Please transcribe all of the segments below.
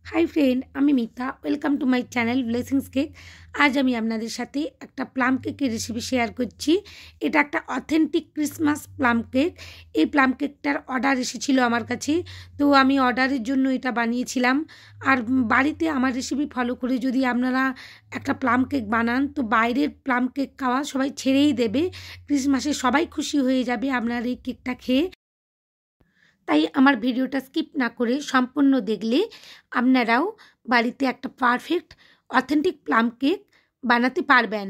High friend आमी Mita welcome to my channel blessings cake. आज आमी आपनादेर साथे एकटा प्लाम केकेर रेसिपि शेयर करछि। एटा एकटा अथेंटिक क्रिसमास प्लाम केक। এই প্লাম কেকটার অর্ডার এসেছিল আমার কাছে, তো আমি অর্ডারের জন্য এটা বানিয়েছিলাম। আর বাড়িতে আমার রেসিপি ফলো করে যদি আপনারা একটা প্লাম কেক বানান তো বাইরের প্লাম কেক খাওয়া সবাই ছেড়েই দেবে। ক্রিসমাসে সবাই খুশি হয়ে যাবে আপনার এই কেকটা খেয়ে। তাই আমার ভিডিওটা স্কিপ না করে সম্পূর্ণ দেখলে আপনারাও বাড়িতে একটা পারফেক্ট অথেন্টিক প্লাম কেক বানাতে পারবেন।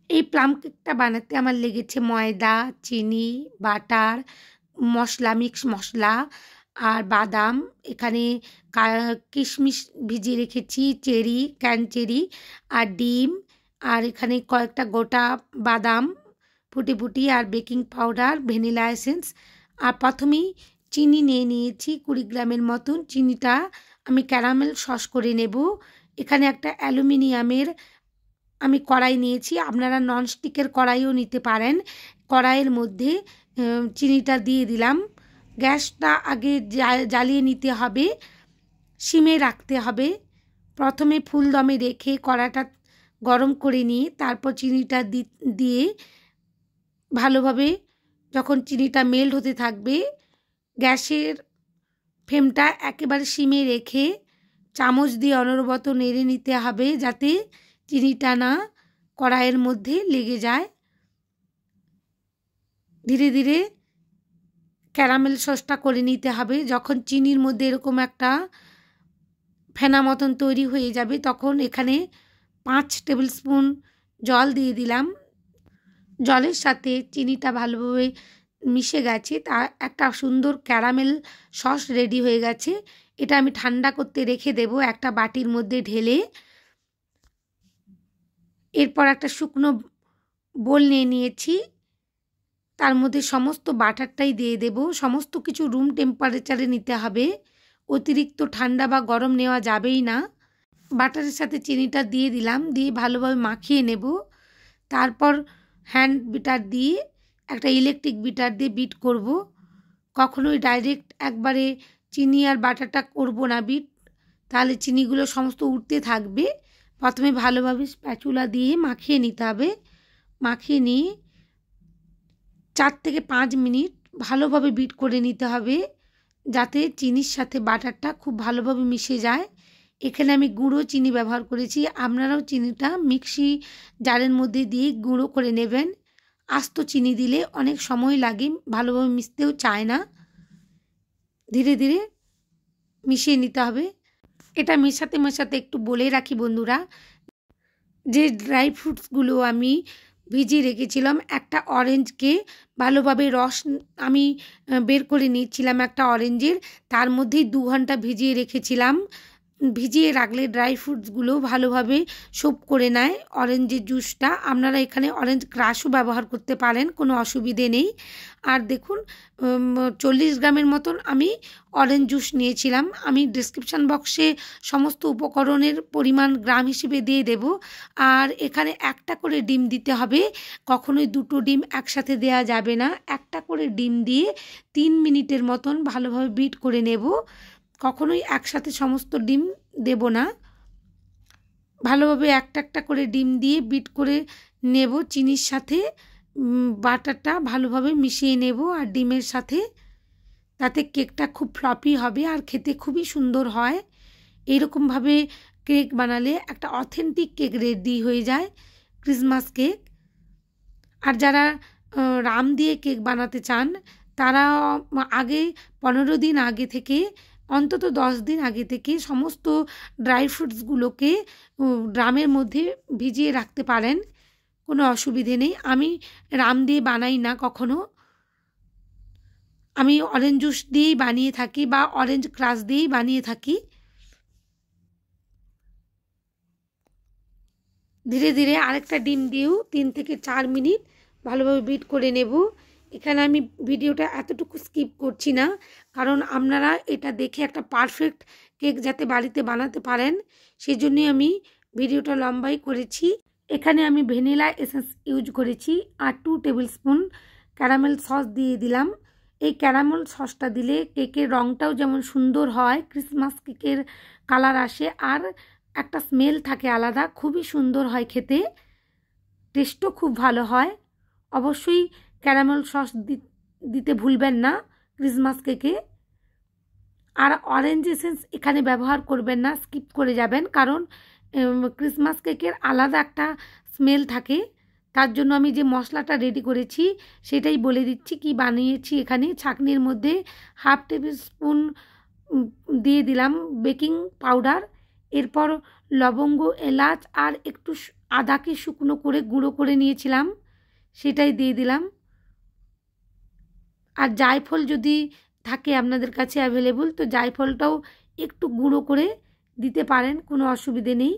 এই প্লাম কেকটা বানাতে আমার লেগেছে ময়দা, চিনি, বাটার, মশলা, মিক্স মশলা আর বাদাম, এখানে কিশমিশ ভিজিয়ে রেখেছি, চেরি, ক্যান চেরি আর ডিম, আর এখানে কয়েকটা গোটা বাদাম ফুটি ফুটি আর বেকিং পাউডার, ভ্যানিলা এসেন্স। আর প্রথমেই চিনি নিয়ে নিয়েছি 20 গ্রামের মতন। চিনিটা আমি ক্যারামেল সস করে নেব। এখানে একটা অ্যালুমিনিয়ামের আমি কড়াই নিয়েছি, আপনারা ননস্টিকের কড়াইও নিতে পারেন। কড়াইয়ের মধ্যে চিনিটা দিয়ে দিলাম। গ্যাসটা আগে জ্বালিয়ে নিতে হবে, সিমে রাখতে হবে। প্রথমে ফুল দমে রেখে কড়াটা গরম করে নিয়ে তারপর চিনিটা দিয়ে ভালোভাবে যখন চিনিটা মেল্ট হতে থাকবে গ্যাসের ফ্লেমটা একেবারে সিমে রেখে চামচ দিয়ে অনবরত নেড়ে নিতে হবে যাতে চিনিটা না কড়াইয়ের মধ্যে লেগে যায়। ধীরে ধীরে ক্যারামেল সসটা করে নিতে হবে। যখন চিনির মধ্যে এরকম একটা ফেনা মতন তৈরি হয়ে যাবে তখন এখানে 5 টেবিল স্পুন জল দিয়ে দিলাম। জলের সাথে চিনিটা ভালোভাবে মিশে গেছে, তা একটা সুন্দর ক্যারামেল সস রেডি হয়ে গেছে। এটা আমি ঠান্ডা করতে রেখে দেব একটা বাটির মধ্যে ঢেলে। এরপর একটা শুকনো বোল নিয়ে নিয়েছি, তার মধ্যে সমস্ত বাটারটাই দিয়ে দেব। সমস্ত কিছু রুম টেম্পারেচারে নিতে হবে, অতিরিক্ত ঠান্ডা বা গরম নেওয়া যাবেই না। বাটারের সাথে চিনিটা দিয়ে দিলাম, দিয়ে ভালোভাবে মাখিয়ে নেব। তারপর হ্যান্ড বিটার দিয়ে একটা ইলেকট্রিক বিটার দিয়ে বিট করব। কখনোই ডাইরেক্ট একবারে চিনি আর বাটারটা করব না বিট, তাহলে চিনিগুলো সমস্ত উঠতে থাকবে। প্রথমে ভালোভাবে স্প্যাচুলা দিয়ে মাখিয়ে নিতে হবে। মাখিয়ে নিয়ে 4 থেকে 5 মিনিট ভালোভাবে বিট করে নিতে হবে যাতে চিনির সাথে বাটারটা খুব ভালোভাবে মিশে যায়। এখানে আমি গুঁড়ো চিনি ব্যবহার করেছি, আপনারাও চিনিটা মিক্সি জারের মধ্যে দিয়ে গুঁড়ো করে নেবেন। আস্ত চিনি দিলে অনেক সময় লাগে, ভালোভাবে মিশতেও চায় না। ধীরে ধীরে মিশিয়ে নিতে হবে। এটা মেশাতে মেশাতে একটু বলে রাখি বন্ধুরা, যে ড্রাই ফ্রুটসগুলো আমি ভিজিয়ে রেখেছিলাম, একটা অরেঞ্জকে ভালোভাবে রস আমি বের করে নিয়েছিলাম একটা অরেঞ্জের, তার মধ্যেই 2 ঘন্টা ভিজিয়ে রেখেছিলাম। ভিজিয়ে রাখলে ড্রাই ফ্রুটসগুলো ভালোভাবে সোপ করে নেয় অরেঞ্জের জুসটা। আপনারা এখানে অরেঞ্জ ক্রাশও ব্যবহার করতে পারেন, কোনো অসুবিধে নেই। আর দেখুন 40 গ্রামের মতন আমি অরেঞ্জ জুস নিয়েছিলাম। আমি ডেসক্রিপশান বক্সে সমস্ত উপকরণের পরিমাণ গ্রাম হিসেবে দিয়ে দেব। আর এখানে একটা করে ডিম দিতে হবে, কখনোই 2টো ডিম একসাথে দেওয়া যাবে না। একটা করে ডিম দিয়ে 3 মিনিটের মতন ভালোভাবে বিট করে নেব। কখনোই একসাথে সমস্ত ডিম দেব না, ভালোভাবে একটা একটা করে ডিম দিয়ে বিট করে নেব। চিনির সাথে বাটারটা ভালোভাবে মিশিয়ে নেব আর ডিমের সাথে, তাতে কেকটা খুব ফ্লপি হবে আর খেতে খুবই সুন্দর হয়। এইরকমভাবে কেক বানালে একটা অথেন্টিক কেক রেডি হয়ে যায়, ক্রিসমাস কেক। আর যারা রাম দিয়ে কেক বানাতে চান তারা আগে 15 দিন আগে থেকে, অন্তত 10 দিন আগে থেকে সমস্ত ড্রাই ফ্রুটসগুলোকে ড্রামের মধ্যে ভিজিয়ে রাখতে পারেন, কোনো অসুবিধে নেই। আমি রাম দিয়ে বানাই না কখনো, আমি অরেঞ্জ জুস দিয়েই বানিয়ে থাকি বা অরেঞ্জ ক্রাশ দিয়েই বানিয়ে থাকি। ধীরে ধীরে আরেকটা ডিম দিয়েও 3 থেকে 4 মিনিট ভালোভাবে বিট করে নেব। এখানে আমি ভিডিওটা এতটুকু স্কিপ করছি না, কারণ আপনারা এটা দেখে একটা পারফেক্ট কেক যাতে বাড়িতে বানাতে পারেন সেই জন্যই আমি ভিডিওটা লম্বাই করেছি। এখানে আমি ভ্যানিলা এসেন্স ইউজ করেছি আর 2 টেবিল স্পুন ক্যারামেল সস দিয়ে দিলাম। এই ক্যারামেল সসটা দিলে কেকের রঙটাও যেমন সুন্দর হয়, ক্রিসমাস কেকের কালার আসে, আর একটা স্মেল থাকে আলাদা, খুবই সুন্দর হয় খেতে, টেস্টও খুব ভালো হয়। অবশ্যই ক্যারামেল সস দিতে ভুলবেন না ক্রিসমাস কেকে। আর অরেঞ্জ এসেন্স এখানে ব্যবহার করবেন না, স্কিপ করে যাবেন, কারণ ক্রিসমাস কেকের আলাদা একটা স্মেল থাকে। তার জন্য আমি যে মশলাটা রেডি করেছি সেটাই বলে দিচ্ছি কি বানিয়েছি। এখানে ছাঁকনির মধ্যে 1/2 টেবিল স্পুন দিয়ে দিলাম বেকিং পাউডার, এরপর লবঙ্গ, এলাচ আর একটু আদাকে শুকনো করে গুঁড়ো করে নিয়েছিলাম সেটাই দিয়ে দিলাম। আর জায়ফল যদি থাকে আপনাদের কাছে অ্যাভেলেবল, তো জায়ফলটাও একটু গুঁড়ো করে দিতে পারেন, কোনো অসুবিধে নেই।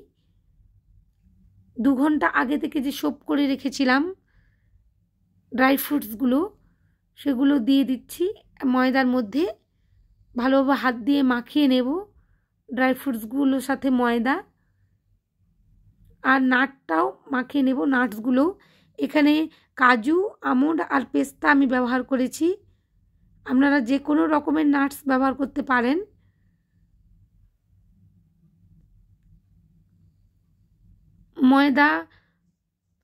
2 ঘন্টা আগে থেকে যে সোপ করে রেখেছিলাম ড্রাই ফ্রুটসগুলো, সেগুলো দিয়ে দিচ্ছি ময়দার মধ্যে। ভালোভাবে হাত দিয়ে মাখিয়ে নেব ড্রাই ফ্রুটসগুলোর সাথে ময়দা, আর নাটটাও মাখিয়ে নেব, নাটসগুলো। এখানে কাজু, আমন্ড আর পেস্তা আমি ব্যবহার করেছি, আপনারা যে কোনো রকমের নাটস ব্যবহার করতে পারেন। ময়দা,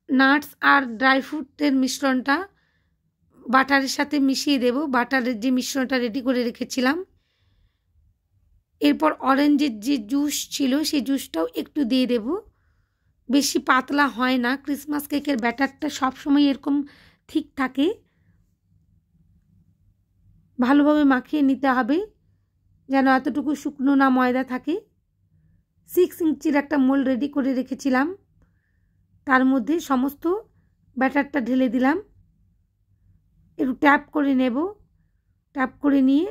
নাটস আর ড্রাই ফ্রুটের মিশ্রণটা বাটারের সাথে মিশিয়ে দেব, বাটারের যে মিশ্রণটা রেডি করে রেখেছিলাম। এরপর অরেঞ্জের যে জুস ছিল সেই জুসটাও একটু দিয়ে দেব, বেশি পাতলা হয় না, ক্রিসমাস কেকের ব্যাটারটা সবসময় এরকম ঠিক থাকে। ভালোভাবে মাখিয়ে নিতে হবে যেন এতটুকু শুকনো না ময়দা থাকে। 6 ইঞ্চির একটা মোল্ড রেডি করে রেখেছিলাম, তার মধ্যে সমস্ত ব্যাটারটা ঢেলে দিলাম, একটু ট্যাপ করে নেব। ট্যাপ করে নিয়ে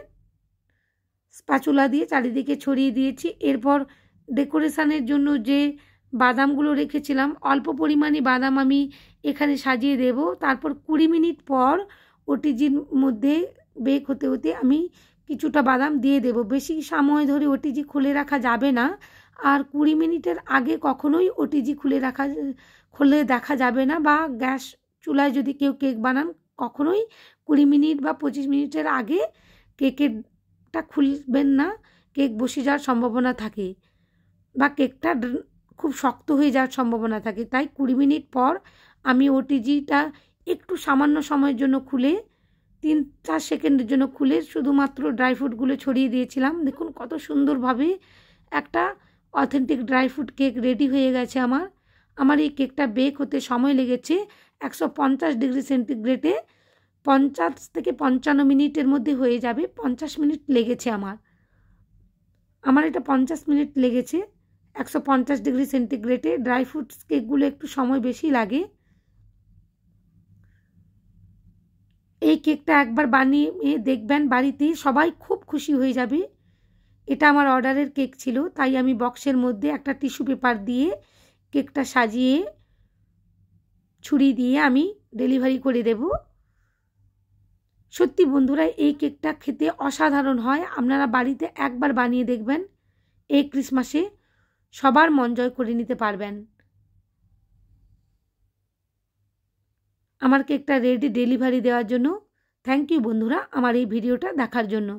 স্প্যাচুলা দিয়ে চারিদিকে ছড়িয়ে দিয়েছি। এরপর ডেকোরেশনের জন্য যে বাদামগুলো রেখেছিলাম, অল্প পরিমাণে বাদাম আমি এখানে সাজিয়ে দেব। তারপর 20 মিনিট পর ওটিজির মধ্যে বেক হতে হতে আমি কিছুটা বাদাম দিয়ে দেব। বেশি সময় ধরে ওটিজি খুলে রাখা যাবে না, আর 20 মিনিটের আগে কখনোই ওটিজি খুলে দেখা যাবে না, বা গ্যাস চুলায় যদি কেউ কেক বানান কখনোই 20 মিনিট বা 25 মিনিটের আগে কেকটা খুলবেন না, কেক বসে যাওয়ার সম্ভাবনা থাকে বা কেকটা খুব শক্ত হয়ে যাওয়ার সম্ভাবনা থাকে। তাই 20 মিনিট পর আমি ওটিজিটা একটু সামান্য সময়ের জন্য খুলে 3-4 সেকেন্ডের জন্য খুলে শুধুমাত্র ড্রাই ফ্রুটগুলো ছড়িয়ে দিয়েছিলাম। দেখুন কত সুন্দরভাবে একটা authentic dry fruit cake ready হয়ে গেছে আমার এই কেকটা বেক হতে সময় লেগেছে 150 ডিগ্রি সেন্টিগ্রেডে 50 থেকে 55 মিনিটের মধ্যে হয়ে যাবে। 50 মিনিট লেগেছে আমার এটা 50 মিনিট লেগেছে 150 ডিগ্রি সেন্টিগ্রেডে। ড্রাই ফ্রুটস কেকগুলো একটু সময় বেশি লাগে। এই কেকটা একবার বানিয়ে দেখবেন বাড়িতে, সবাই খুব খুশি হয়ে যাবে। এটা আমার অর্ডারের কেক ছিল, তাই আমি বক্সের মধ্যে একটা টিস্যু পেপার দিয়ে কেকটা সাজিয়ে ছুরি দিয়ে আমি ডেলিভারি করে দেব। সত্যি বন্ধুরা, এই কেকটা খেতে অসাধারণ হয়, আপনারা বাড়িতে একবার বানিয়ে দেখবেন, এই ক্রিসমাসে সবার মন জয় করে নিতে পারবেন। আমার কেকটা রেডি ডেলিভারি দেওয়ার জন্য। থ্যাংক ইউ বন্ধুরা আমার এই ভিডিওটা দেখার জন্য।